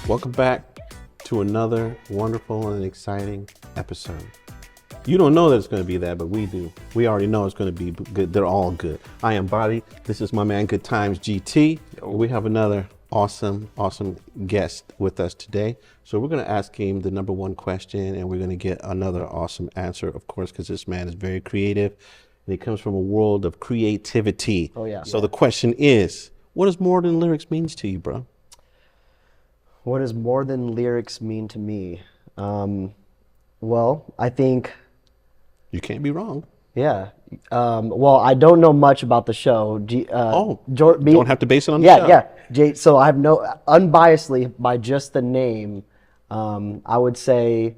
Welcome back to another wonderful and exciting episode. You don't know that it's going to be that, but we do. We already know it's going to be good. They're all good. I am Body. This is my man, Good Times GT. We have another awesome guest with us today. So we're going to ask him the number one question, and we're going to get another awesome answer, of course, because this man is very creative, and he comes from a world of creativity. Oh, yeah. So the question is, what does more than lyrics means to you, bro? What does more than lyrics mean to me? Well, I think... You can't be wrong. Yeah. Well, I don't know much about the show. Don't have to base it on the show. Yeah. So I have unbiasedly, by just the name, I would say,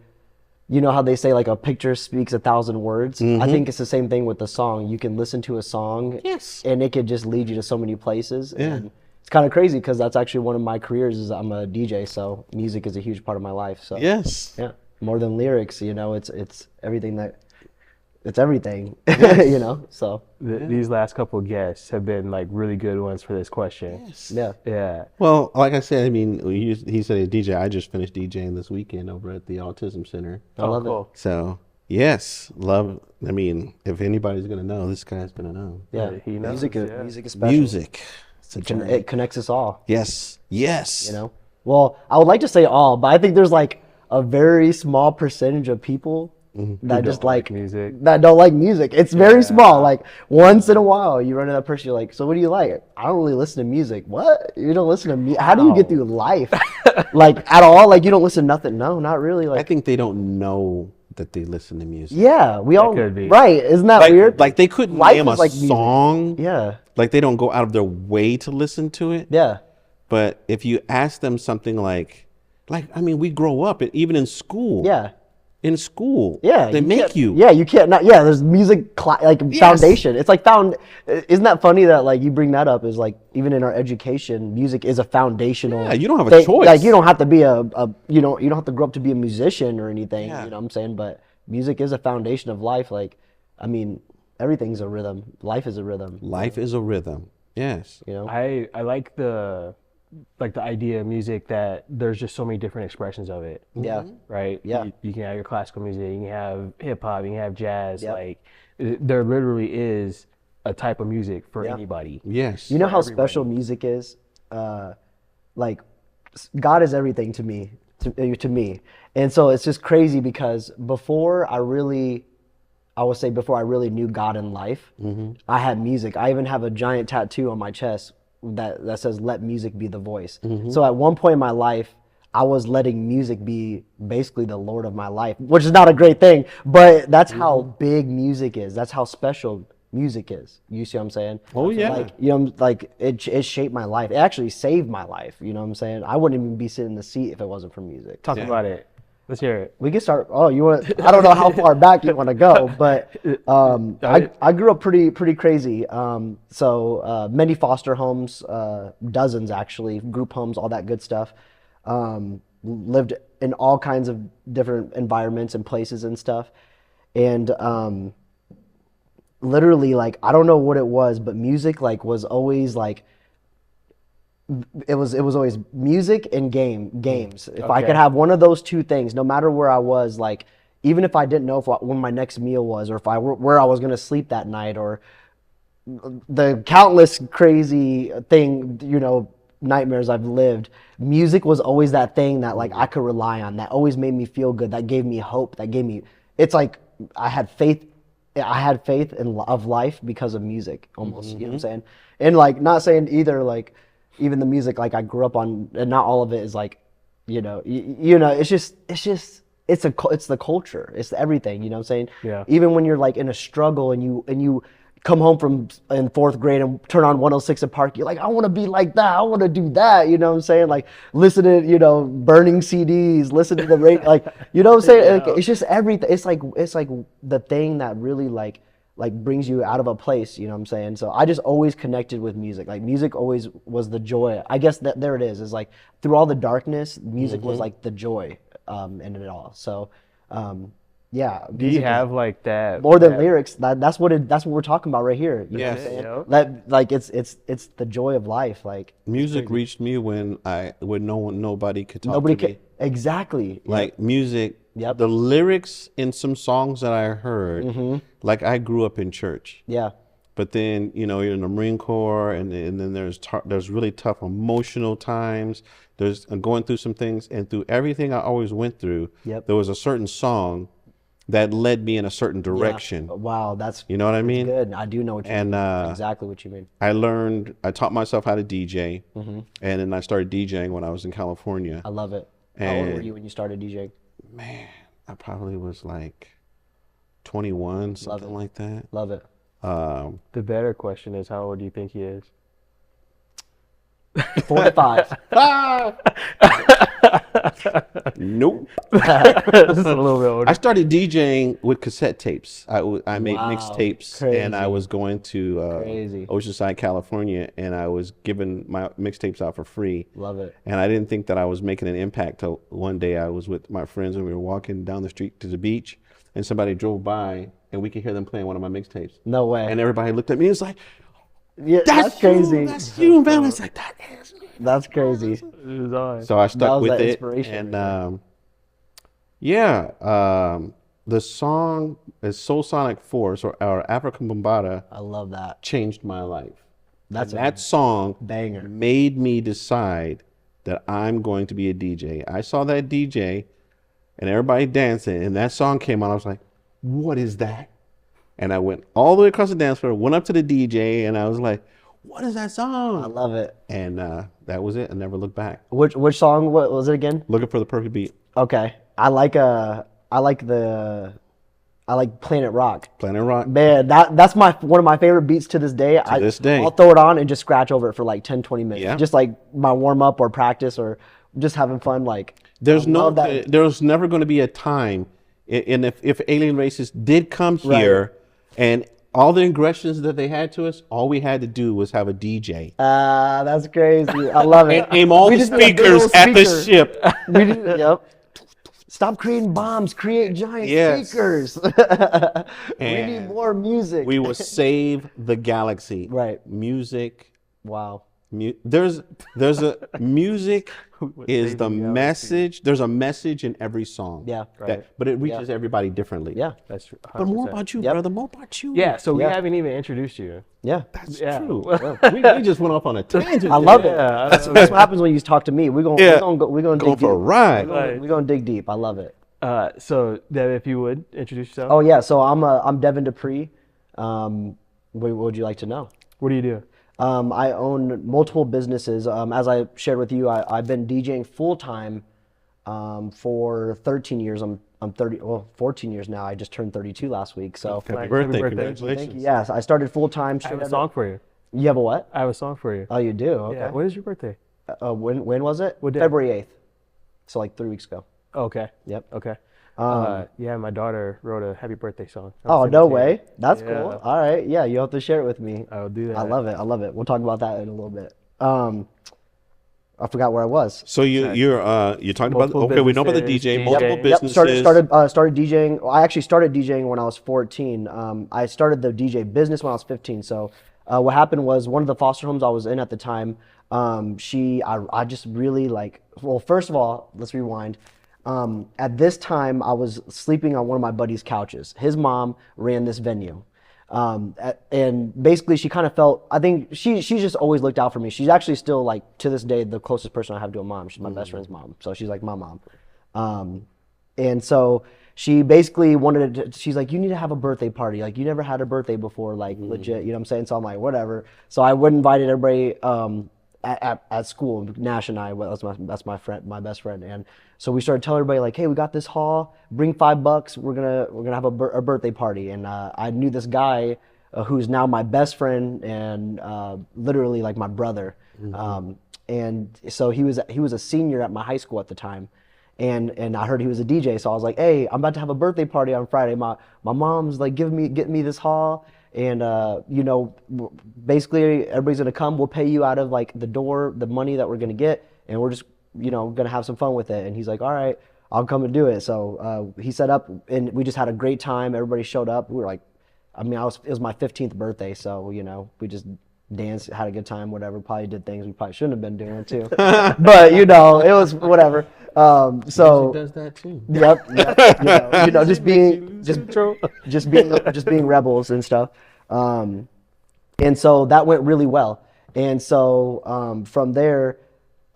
you know how they say like a picture speaks 1,000 words? Mm-hmm. I think it's the same thing with the song. You can listen to a song, yes, and it could just lead you to so many places. Yeah. And it's kind of crazy because that's actually one of my careers is I'm a DJ, so music is a huge part of my life. So yes. Yeah. More than lyrics, you know, it's everything it's everything, you know, so. These last couple of guests have been like really good ones for this question. Yes. Yeah. Yeah. Well, like I said, I mean, he said a DJ. I just finished DJing this weekend over at the Autism Center. I love cool. it. So, yes, love. I mean, if anybody's going to know, this guy's going to know. Yeah. He knows, Music is special. Music. It's a journey. It connects us all. Yes. Yes. You know? Well, I would like to say all, but I think there's like a very small percentage of people that just like music. That don't like music. It's very small. Like once in a while you run into that person, you're like, so what do you like? I don't really listen to music. What? You don't listen to music? How do you get through life? Like at all? Like you don't listen to nothing? No, not really. Like I think they don't know that they listen to music. yeah, we all could be. right. Isn't that weird? Like they couldn't Life name a is like music. song. Yeah. Like they don't go out of their way to listen to it. Yeah. But if you ask them something like I mean, we grow up, even in school. Yeah. In school. Yeah. They make you. Yeah, you can't not. Yeah, there's music foundation. It's like isn't that funny that like you bring that up? Is like even in our education, music is a foundational. Yeah, you don't have a thing. choice. Like you don't have to be you don't have to grow up to be a musician or anything. Yeah. You know what I'm saying? But music is a foundation of life. Like, I mean, everything's a rhythm. Life is a rhythm. Life is a rhythm. Yes. You know. I like the idea of music that there's just so many different expressions of it. Yeah. Right? Yeah. You can have your classical music, you can have hip hop, you can have jazz. Yep. Like there literally is a type of music for Yeah. anybody. Yes. You know how everybody. special music is? Like, God is everything to me, to me. And so it's just crazy because before I really knew God in life, I had music. I even have a giant tattoo on my chest that says, let music be the voice. So at one point in my life, I was letting music be basically the Lord of my life, which is not a great thing, but that's how big music is. That's how special music is. You see what I'm saying? Oh, yeah. Like, you know, like it shaped my life. It actually saved my life. You know what I'm saying? I wouldn't even be sitting in the seat if it wasn't for music. Talk about it. Let's hear it. We can start. Oh, you want? I don't know how far back you want to go, but I grew up pretty crazy. So many foster homes, dozens actually, group homes, all that good stuff. Lived in all kinds of different environments and places and stuff, and literally like I don't know what it was, but music like was always like. It was always music and games. If I could have one of those two things, no matter where I was, like even if I didn't know when my next meal was, or if where I was gonna sleep that night, or the countless crazy nightmares I've lived, music was always that thing that like I could rely on. That always made me feel good. That gave me hope. That gave me. It's like I had faith. I had faith of life because of music, almost. You know what I'm saying? And like not saying either like. Even the music like I grew up on, and not all of it is like, you know, it's the culture, it's everything, you know what I'm saying? Yeah. Even when you're like in a struggle and you come home in fourth grade and turn on 106 in Park, you're like, I want to be like that, I want to do that, you know what I'm saying? Like listen to, you know, burning CDs, listen to the radio, like, you know what I'm saying? Like, it's just everything. It's like the thing that really like brings you out of a place, you know what I'm saying? So I just always connected with music. Like music always was the joy. I guess that there it is like through all the darkness, music was like the joy in it all. So Yeah. Do you have like that more than lyrics? That's what we're talking about right here. You know what I'm Yes. saying? Yep. Like it's the joy of life. Like Music reached me when nobody could talk nobody to me. can exactly. Like music, Yep. the lyrics in some songs that I heard, like I grew up in church. Yeah. But then, you're in the Marine Corps, and then there's really tough emotional times. There's going through some things, and through everything I always went through, Yep. there was a certain song that led me in a certain direction. Yeah. Wow, that's You know what I mean? good. I do know what you And mean. Exactly what you mean. I taught myself how to DJ, and then I started DJing when I was in California. I love it. How old were And you when you started DJing? man, I probably was like 21, something like that. Love it. The better question is, how old do you think he is? 45. Nope. Just a little bit older. I started DJing with cassette tapes. I made Wow, mixtapes, and I crazy. was going to Crazy. Oceanside, California, and I was giving my mixtapes out for free. Love it. And I didn't think that I was making an impact till one day I was with my friends and we were walking down the street to the beach, and somebody drove by and we could hear them playing one of my mixtapes. No way. And everybody looked at me and was like, Yeah, that's crazy. you, that's you, man. I was like, that is me. That's crazy. It was on. So I stuck was with that it, inspiration and the song is Soul Sonic Force or African Bombada I love that. changed my life. That's And a that song banger. made me decide that I'm going to be a DJ. I saw that DJ and everybody dancing, and that song came on. I was like, what is that? And I went all the way across the dance floor, went up to the DJ, and I was like, what is that I song? love it. And that was it. I never looked back. Which song? What was it again? Looking for the perfect beat. Okay. I like Planet Rock. Planet Rock. Man, that's one of my favorite beats to this day. this day. I'll throw it on and just scratch over it for like 10, 20 minutes. Yeah. Just like my warm up or practice or just having fun. Like There's I love there's never going to be a time, and if alien races did come here, and all the aggressions that they had to us, all we had to do was have a DJ. That's crazy. I love it. And aim all We the just need a big speakers old at the speaker. ship. Yep. Stop creating bombs. Create giant Yes. speakers. We And need more music. We will save the galaxy. Right. Music. Wow. There's a music is save the the galaxy. message. There's a message in every song. Yeah. But it reaches everybody differently. Yeah. That's true. But more 100%. about you, Yep. brother. More about you. Yeah, so we Yeah. haven't even introduced you. Yeah. That's Yeah. true. we just went off on a tangent. I love there. it. Yeah, That's what happens when you talk to me. We're gonna Yeah. we're gonna Going dig for a deep. ride. We're gonna dig deep. I love it. So, Dev, if you would introduce yourself. Oh yeah. So I'm Devon Dupre. What would you like to know? What do you do? I own multiple businesses. As I shared with you, I've been DJing full time for 13 years. I'm 14 years now. I just turned 32 last week. So Happy birthday. birthday. Congratulations. thank you. Yes, I started full time. I have a song for you. You have a what? I have a song for you. Oh, you do? Okay. Yeah. When is your birthday? When was it? What day? February 8th. So like 3 weeks ago. Okay. Yep. Okay. Yeah, my daughter wrote a happy birthday song. Oh, no way. That's Yeah. cool. All right. Yeah, you have to share it with me. I'll do that. I love it. I love it. We'll talk about that in a little bit. I forgot where I was. So you're talking about Multiple we know about the businesses, DJ, DJ. multiple Yep, businesses. Started DJing. Well, I actually started DJing when I was 14. I started the DJ business when I was 15. So what happened was one of the foster homes I was in at the time. I just really like. Well, first of all, let's rewind. At this time, I was sleeping on one of my buddy's couches. His mom ran this venue. And basically she kind of felt, I think she's just always looked out for me. She's actually still like to this day the closest person I have to a mom. She's my best friend's mom. So she's like my mom. And so she basically she's like, you need to have a birthday party. Like you never had a birthday before, like legit, you know what I'm saying? So I'm like, whatever. So I would invited everybody at school. Nash and I, that's my friend, my best friend. And so we started telling everybody like, hey, we got this hall, bring $5. We're gonna have a birthday party. And I knew this guy who's now my best friend and literally like my brother. And so he was a senior at my high school at the time. And I heard he was a DJ, so I was like, hey, I'm about to have a birthday party on Friday. My mom's like getting me this hall. And basically everybody's gonna come. We'll pay you out of like the money that we're gonna get, and we're just gonna have some fun with it. And he's like, all right. I'll come and do it. So he set up, and we just had a great time. Everybody showed up. We were like, it was my 15th birthday, so we just danced, had a good time, whatever. Probably did things we probably shouldn't have been doing too, but it was whatever. So He does that too. Yep. Just being rebels and stuff. And so that went really well. And so from there,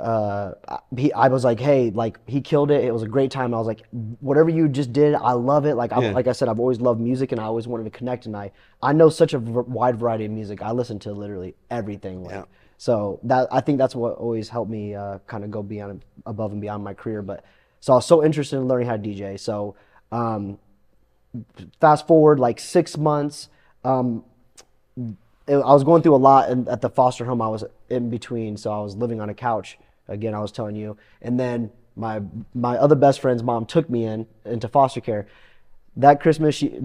I was like, hey, like he killed it. It was a great time. I was like, whatever you just did, I love it. Like like I said, I've always loved music, and I always wanted to connect. And I know such a wide variety of music. I listen to literally everything. So I think that's what always helped me kind of go above and beyond my career. But so I was so interested in learning how to DJ. So fast forward like 6 months. I was going through a lot at the foster home I was in between. So I was living on a couch. Again, I was telling you. And then my other best friend's mom took me into foster care. That Christmas, she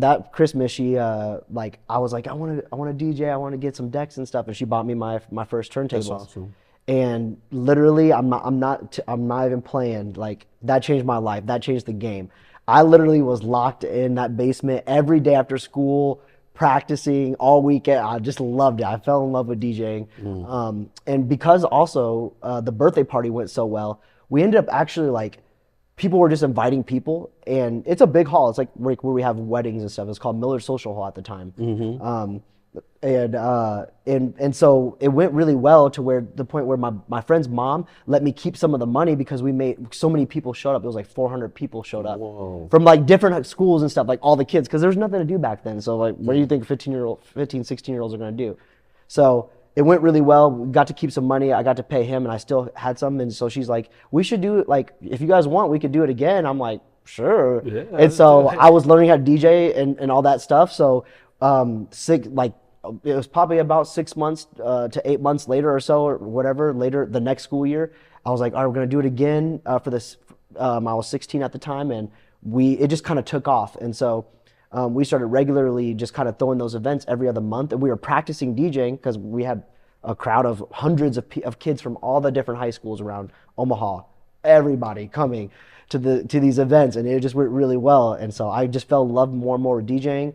like, I was like, I want to DJ, I want to get some decks and stuff, and she bought me my first turntables. That's awesome. And literally, I'm not even playing. Like, that changed my life. That changed the game. I literally was locked in that basement every day after school, practicing all weekend. I just loved it. I fell in love with DJing. And because also the birthday party went so well, we ended up actually like, people were just inviting people, and it's a big hall. It's like where we have weddings and stuff. It's called Miller Social Hall at the time. And so it went really well to the point where my friend's mom let me keep some of the money because we made so many people showed up. It was like 400 people showed up from like different schools and stuff, like all the kids, because there was nothing to do back then. So like, what do you think 15, 16-year-olds are going to do? So it went really well. We got to keep some money. I got to pay him, and I still had some. And so she's like, we should do it. Like, if you guys want, we could do it again. I'm like, sure. Yeah, and so I was learning how to DJ and all that stuff. So it was probably about 6 months to 8 months later or so, or whatever, later the next school year, I was like, all right, we're going to do it again for this. I was 16 at the time, and it just kind of took off. And so we started regularly just kind of throwing those events every other month, and we were practicing DJing because we had a crowd of hundreds of kids from all the different high schools around Omaha, everybody coming to these events, and it just went really well. And so I just fell in love more and more with DJing.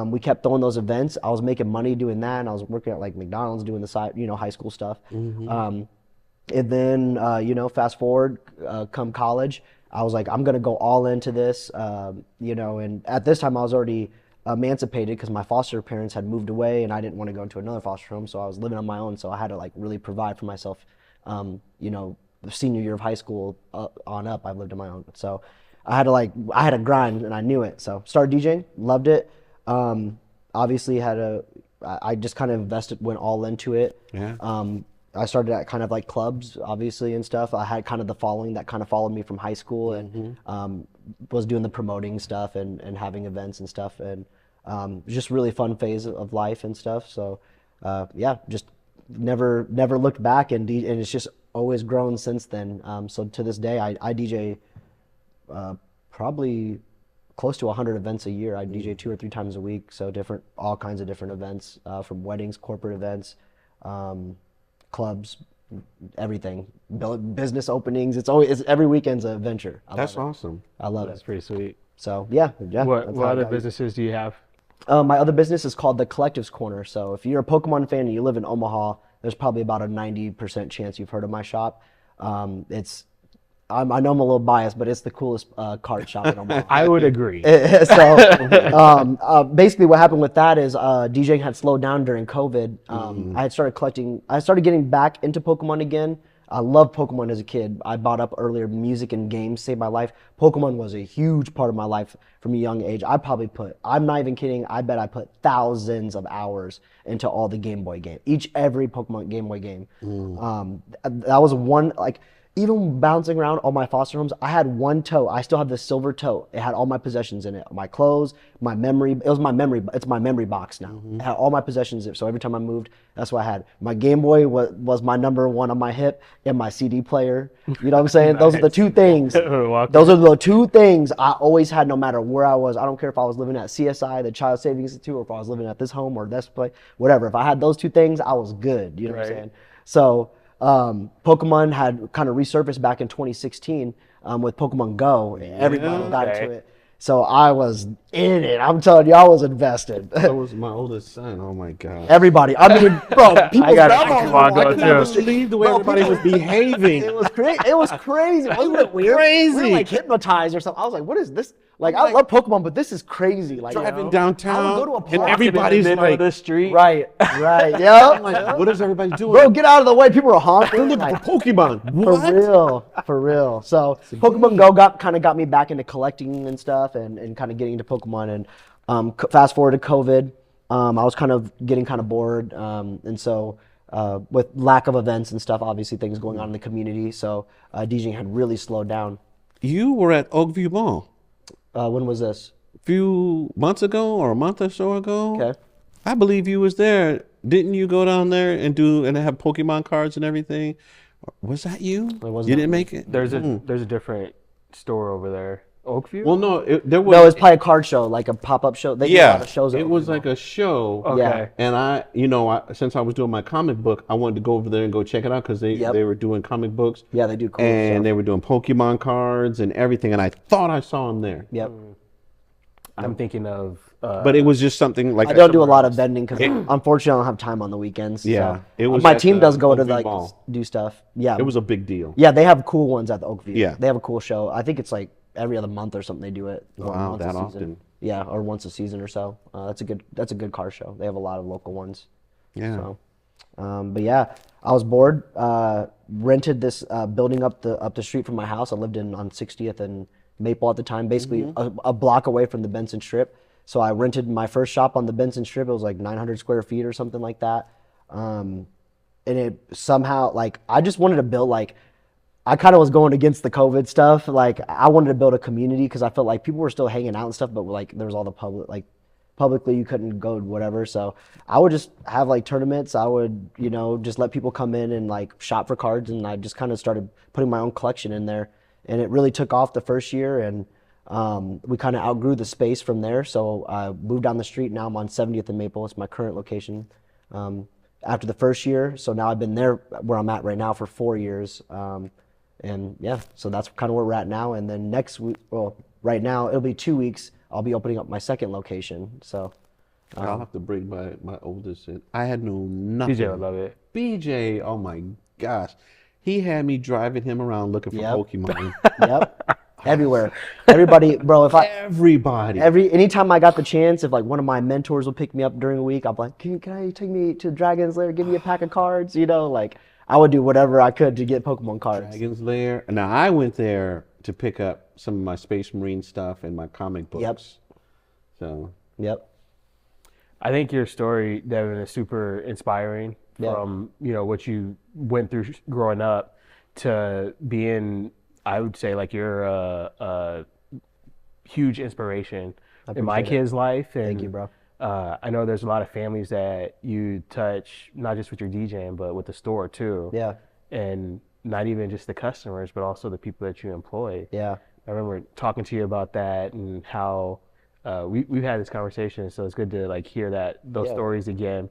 We kept throwing those events. I was making money doing that, and I was working at like McDonald's doing the side, high school stuff. And then, fast forward, come college, I was like, I'm going to go all into this, and at this time I was already emancipated because my foster parents had moved away, and I didn't want to go into another foster home. So I was living on my own. So I had to like really provide for myself, the senior year of high school on up, I've lived on my own. So I had to grind, and I knew it. So started DJing, loved it. Obviously I just kind of went all into it. I started at kind of like clubs, obviously, and stuff. I had kind of the following that kind of followed me from high school, and was doing the promoting stuff and having events and stuff, and just really fun phase of life and stuff. So just never looked back, and it's just always grown since then. So to this day, I DJ probably close to 100 events a year. I DJ 2 or 3 times a week, so all kinds of different events, from weddings, corporate events, clubs, everything, business openings. It's every weekend's an adventure. That's awesome. I love it. That's pretty sweet. So yeah. What other businesses do you have? My other business is called the Collectives Corner. So if you're a Pokemon fan and you live in Omaha, there's probably about a 90% chance you've heard of my shop. I know I'm a little biased, but it's the coolest card shop in Omaha. I would agree. So basically what happened with that is DJing had slowed down during COVID. I started getting back into Pokemon again. I loved Pokemon as a kid. I bought up earlier. Music and games saved my life. Pokemon was a huge part of my life from a young age. I'm not even kidding, I bet I put thousands of hours into all the Game Boy games. Every Pokemon Game Boy game. That was one, like, even bouncing around all my foster homes, I had one tote. I still have this silver tote. It had all my possessions in it. My clothes, my memory. It's my memory box now. It had all my possessions in it. So every time I moved, that's what I had. My Game Boy was my number one on my hip, and my CD player. You know what I'm saying? Those are the two things. Those are the two things I always had no matter where I was. I don't care if I was living at CSI, the Child Savings Institute, or if I was living at this home or this place, whatever. If I had those two things, I was good. You know what I'm saying? So Pokemon had kind of resurfaced back in 2016. with Pokemon Go. Everybody got Okay. into it. So I was in it. I'm telling you, I was invested. That was my oldest son. Oh my god. Everybody. I mean, bro, people's got grandmas Pokemon were Go, walking too. down the I street. believe the way Bro, everybody was behaving. It was crazy. It was crazy. Wasn't it weird? We crazy. were like hypnotized or something. I was like, what is this? Like, I love Pokemon, but this is crazy. Like, Driving I downtown, would go to a and park. everybody's in the middle like, of the street. Right, yeah. I'm like, what is everybody doing? Bro, get out of the way. People are honking. Looking Like, for Pokemon. What? for real. So Pokemon Go got me back into collecting and stuff, and kind of getting into Pokemon. And fast forward to COVID, I was kind of getting kind of bored, and so with lack of events and stuff, obviously things going on in the community, so DJing had really slowed down. You were at Oakview Mall When was this? a few months ago or a month or so ago. Okay. I believe you was there. Didn't you go down there and have Pokemon cards and everything? Was that you? was You not didn't make it? There's a different store over there. Oakview? Well, no, there was. No, it's probably a card show, like a pop-up show. They do a lot of shows. at it was Oakview like a show. Okay. Yeah. And since I was doing my comic book, I wanted to go over there and go check it out because they were doing comic books. Yeah, they do cool And stuff. they were doing Pokemon cards and everything. And I thought I saw them there. Yep. I'm thinking of. But it was just something like I don't do a lot of vending because unfortunately I don't have time on the weekends. Yeah, so. it was My at team the does go to Oakview like Mall. do stuff. Yeah, It was a big deal. yeah. They have cool ones at the Oakview. Yeah. they have a cool show. I think it's like every other month or something they do it. or Wow, once a that season. often. Yeah, or once a season or so. That's a good car show. They have a lot of local ones. Yeah. So, but yeah, I was bored. Rented this building up the street from my house. I lived on 60th and Maple at the time, basically a block away from the Benson Strip. So I rented my first shop on the Benson Strip. It was like 900 square feet or something like that. And it somehow, like, I just wanted to build, like, I kind of was going against the COVID stuff. Like, I wanted to build a community because I felt like people were still hanging out and stuff, but like there was all the publicly you couldn't go whatever. So I would just have like tournaments. I would, just let people come in and like shop for cards, and I just kind of started putting my own collection in there. And it really took off the first year, and we kind of outgrew the space from there. So I moved down the street. Now I'm on 70th and Maple. It's my current location. After the first year, so now I've been there where I'm at right now for 4 years. And yeah, so that's kind of where we're at now. And then next week, well, right now it'll be 2 weeks. I'll be opening up my second location. So I'll have to bring my oldest in. I had known nothing. BJ would love it. BJ, oh my gosh. He had me driving him around looking for Yep. Pokemon. yep, everywhere, everybody, bro. Everybody. Anytime I got the chance, if like one of my mentors would pick me up during the week, I'm like, can I take me to Dragon's Lair? Give me a pack of cards, like I would do whatever I could to get Pokemon cards. Dragon's Lair. Now, I went there to pick up some of my Space Marine stuff and my comic books. Yep. So, Yep. I think your story, Devon, is super inspiring Yeah. from what you went through growing up to being, I would say, like you're a huge inspiration in my appreciate it. kid's life. And Thank you, bro. I know there's a lot of families that you touch, not just with your DJing, but with the store too. Yeah. And not even just the customers, but also the people that you employ. Yeah. I remember talking to you about that and how we've had this conversation, so it's good to like hear those Yeah. stories again.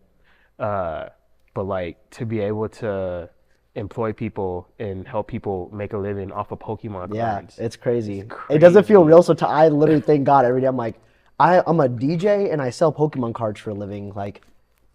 But like to be able to employ people and help people make a living off of Pokemon Yeah, cards. it's crazy. It doesn't feel real. So I literally thank God every day. I'm like, I'm a DJ and I sell Pokemon cards for a living. Like,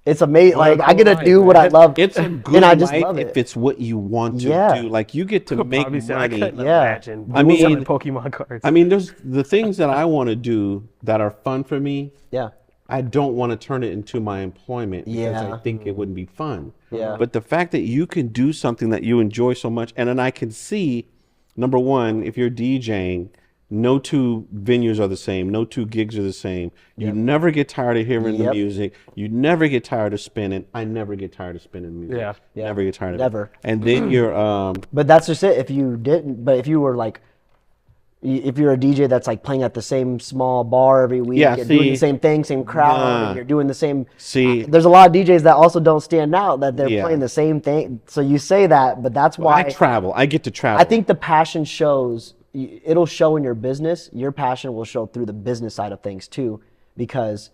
it's amazing. Like, I get to do what I love. it's a good and I just life love if it. it's what you want to Yeah. do. Like, you get to make Probably say, I money. couldn't Yeah. imagine. I mean- selling Pokemon cards. I mean, there's the things that I want to do that are fun for me. Yeah. I don't want to turn it into my employment because Yeah. I think it wouldn't be fun. Yeah. But the fact that you can do something that you enjoy so much, and then I can see, number one, if you're DJing, no two venues are the same. No two gigs are the same. You never get tired of hearing the Yep. music. You never get tired of spinning. I never get tired of spinning music. Yeah. Yeah. Never get tired of Never. it. And then you're But that's just it. If you didn't, but if you were like, if you're a DJ that's like playing at the same small bar every week, Yeah, and doing see, the same thing, same crowd, nah. and you're doing the same. See. There's a lot of DJs that also don't stand out, that they're Yeah. playing the same thing. So you say that, but that's why I travel. I get to travel. I think the passion shows. It'll show in your business. Your passion will show through the business side of things too, because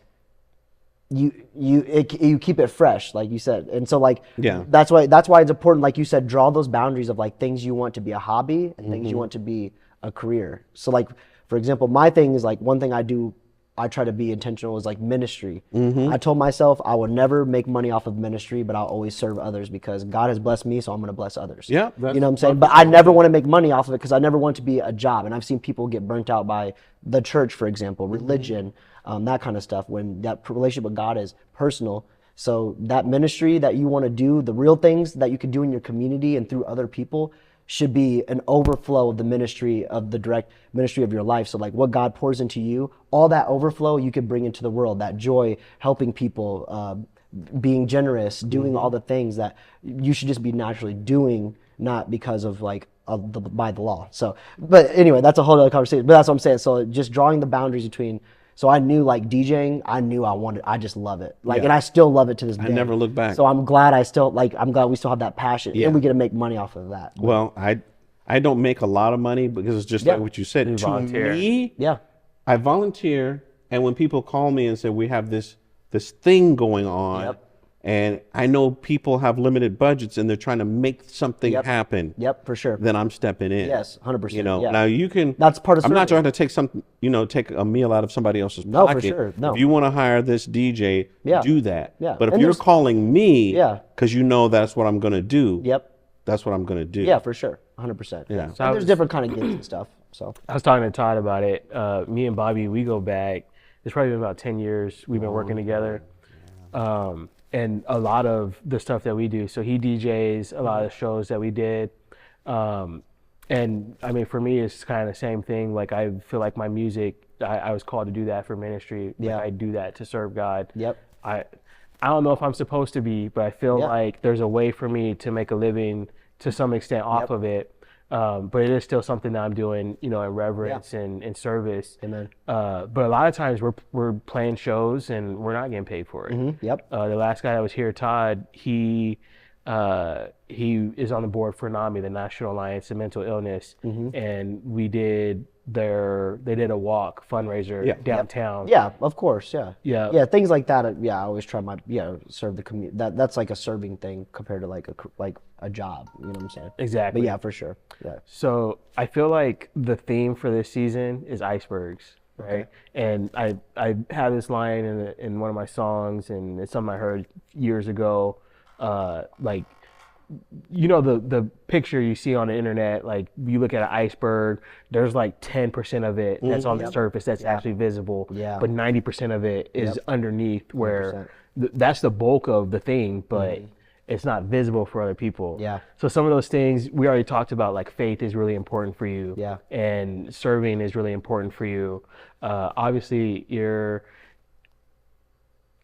you keep it fresh, like you said. And so like Yeah. that's why it's important, like you said, draw those boundaries of like things you want to be a hobby and things you want to be a career. So like, for example, my thing is like, one thing I try to be intentional is like ministry. I told myself I would never make money off of ministry, but I'll always serve others because God has blessed me, so I'm going to bless others. Yeah, you know what I'm saying? But I never want to make money off of it because I never want it to be a job. And I've seen people get burnt out by the church, for example, religion, that kind of stuff, when that relationship with God is personal. So that ministry that you want to do, the real things that you can do in your community and through other people, should be an overflow of the ministry, of the direct ministry of your life. So like what God pours into you, all that overflow you could bring into the world, that joy, helping people, being generous, doing all the things that you should just be naturally doing, not because of like by the law. So, but anyway, that's a whole other conversation, but that's what I'm saying. So just drawing the boundaries between, so I knew like DJing, I just love it. Like, and I still love it to this day. I never look back. So I'm glad we still have that passion, and we get to make money off of that. Well, I don't make a lot of money because it's just like what you said. To me, I volunteer, and when people call me and say we have this thing going on, and I know people have limited budgets and they're trying to make something happen. Yep, for sure. Then I'm stepping in. Yes, 100%. You know, now you can. That's part of. I'm not trying to take take a meal out of somebody else's pocket. No, for sure. No. If you want to hire this DJ, do that. Yeah. But if you're calling me, because you know that's what I'm going to do. Yep. That's what I'm going to do. Yeah, for sure. 100%. Yeah. So there's different kind of gigs and stuff. So I was talking to Todd about it. Me and Bobby, we go back. It's probably been about 10 years we've been working together. And a lot of the stuff that we do. So he DJs a lot of shows that we did. And I mean, for me, it's kind of the same thing. Like, I feel like my music, I was called to do that for ministry. Yeah. Like, I do that to serve God. Yep. I don't know if I'm supposed to be, but I feel like there's a way for me to make a living to some extent off of it. But it is still something that I'm doing, in reverence and in service. Amen. But a lot of times we're playing shows and we're not getting paid for it. Yep. The last guy that was here, Todd, he is on the board for NAMI, the National Alliance of Mental Illness, and they did a walk fundraiser downtown. Yeah, of course. Yeah, things like that. I always try serve the community. That's like a serving thing compared to like a job. You know what I'm saying? Exactly. But yeah, for sure. Yeah. So I feel like the theme for this season is icebergs, right? Okay. And I have this line in one of my songs, and it's something I heard years ago. Like, the picture you see on the internet, like you look at an iceberg, there's like 10% of it that's on the surface that's actually visible, but 90% of it is underneath, where that's the bulk of the thing, but it's not visible for other people. Yeah. So some of those things we already talked about, like faith is really important for you, and serving is really important for you. Obviously,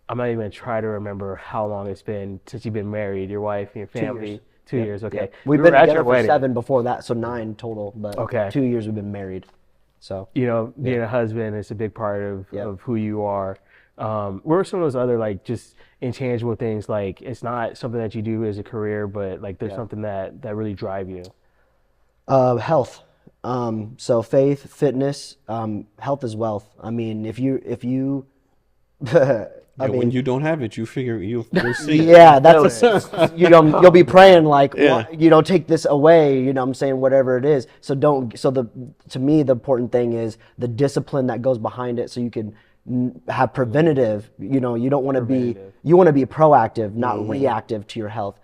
I'm not even trying to remember how long it's been since you've been married, your wife and your family. 2 years, okay. Yep. We've been together for 7 before that, so 9 total, but 2 years we've been married. So being a husband is a big part of who you are. What are some of those other like just intangible things? Like, it's not something that you do as a career, but like there's something that really drive you. Health. So faith, fitness, health is wealth. I mean, if you when you don't have it, you figure you'll see. Yeah, that's you'll be praying like, take this away. You know what I'm saying? Whatever it is. So to me, the important thing is the discipline that goes behind it. So you can have preventative. You don't want to you want to be proactive, not reactive to your health.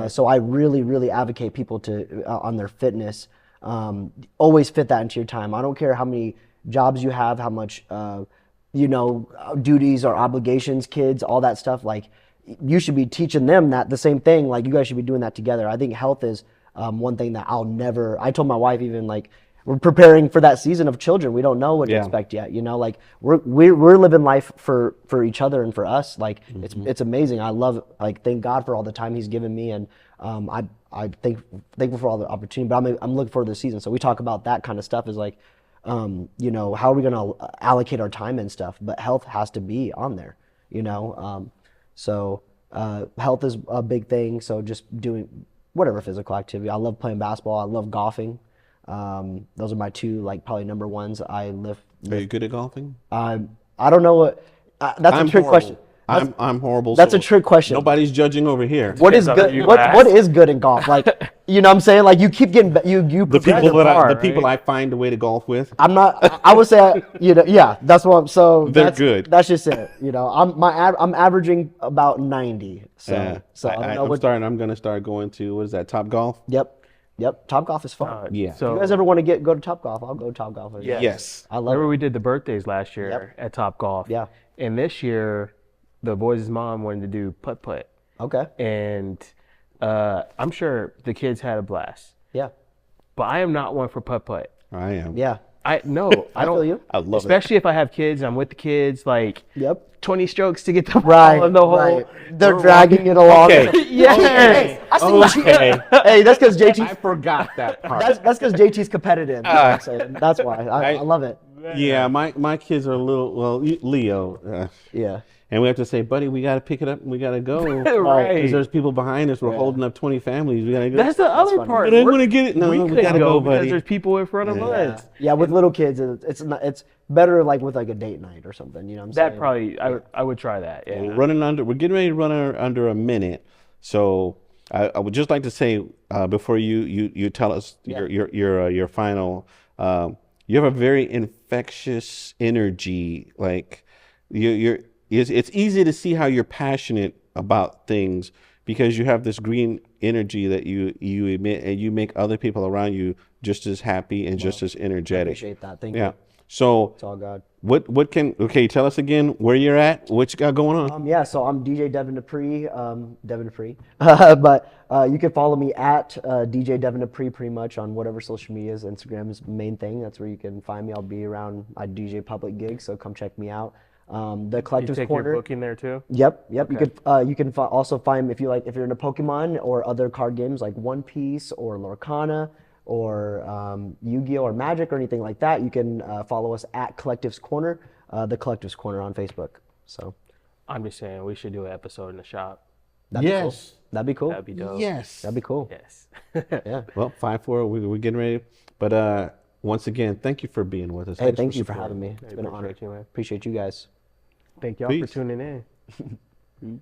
So I really, really advocate people on their fitness. Always fit that into your time. I don't care how many jobs you have, how much duties or obligations, kids, all that stuff. Like, you should be teaching them that the same thing. Like, you guys should be doing that together. I think health is one thing that I told my wife, even like, we're preparing for that season of children. We don't know what to expect yet. Like we're living life for each other and for us. Like it's amazing. I love thank God for all the time He's given me, and I thankful for all the opportunity. But I'm looking forward to the season. So we talk about that kind of stuff. Is like, how are we going to allocate our time and stuff? But health has to be on there. So health is a big thing. So just doing whatever physical activity. I love playing basketball. I love golfing. Those are my two probably number ones. I live. Are you good at golfing? I don't know what. That's a trick question. I'm horrible. That's a trick question. Nobody's judging over here. What is good? What is good in golf? Like You know what I'm saying? Like you keep getting you The progress. people bar, the people right? I find a way to golf with. I'm not. I would say, yeah. That's what. They're that's good. That's just it. I'm averaging about 90. So I don't know what. I'm gonna start going to, what is that, Top Golf? Yep. Top golf is fun. Yeah. If So you guys ever want to go to Top Golf, I'll go to Top Golf. Yes. I love remember it. we did the birthdays last year Yep. at Top Golf. Yeah. And this year, the boys' mom wanted to do putt putt, Okay. and I'm sure the kids had a blast. Yeah. But I am not one for putt putt. I am. Yeah. I don't. feel you. I love it. Especially if I have kids, I'm with the kids. Like Yep. 20 strokes to get the Right. ball in the hole. Right. They're dragging it along. Okay. Yes. Hey, I see what Okay. Hey, that's because JT. I forgot that part. That's because JT's competitive. So that's why I love it. Yeah, my kids are a little, well, Leo, Yeah. and we have to say, buddy, we got to pick it up and we got to go. Right. Because there's people behind us. We're holding up 20 families. We got to go. That's the other funny. part. But I want to get it. No, we couldn't got to go, because buddy. there's people in front of us. Yeah, with little kids, it's better like with like a date night or something. You know what I'm saying? That probably I would try that. Yeah. We're getting ready to run under a minute. So I would just like to say, before you tell us your final, you have a very infectious energy. Like it's easy to see how you're passionate about things because you have this green energy that you emit, and you make other people around you just as happy and just as energetic. Appreciate that. Thank Yeah. you. So It's all God. okay, tell us again where you're at, what you got going on. Yeah, so I'm DJ Devon Dupre, Devon Dupre, but you can follow me at DJ Devon Dupre pretty much on whatever social medias. Instagram is the main thing. That's where you can find me. I'll be around. I DJ public gigs, so come check me out. The You Collective's take Corner. your booking there too. Yep. You can also find if you're into Pokemon or other card games like One Piece or Lorcana or Yu-Gi-Oh or Magic or anything like that. You can follow us at Collective's Corner, the Collective's Corner on Facebook. So I'm just saying we should do an episode in the shop. that'd be cool. That'd be cool. That'd be dope. Yes. That'd be cool. Yes. Yeah. Well, 5-4, we're getting ready. But once again, thank you for being with us. Hey, thank you for having supporting. me. It's been an honor. Appreciate you, man. Appreciate you guys. Thank y'all Peace. for tuning in. Peace.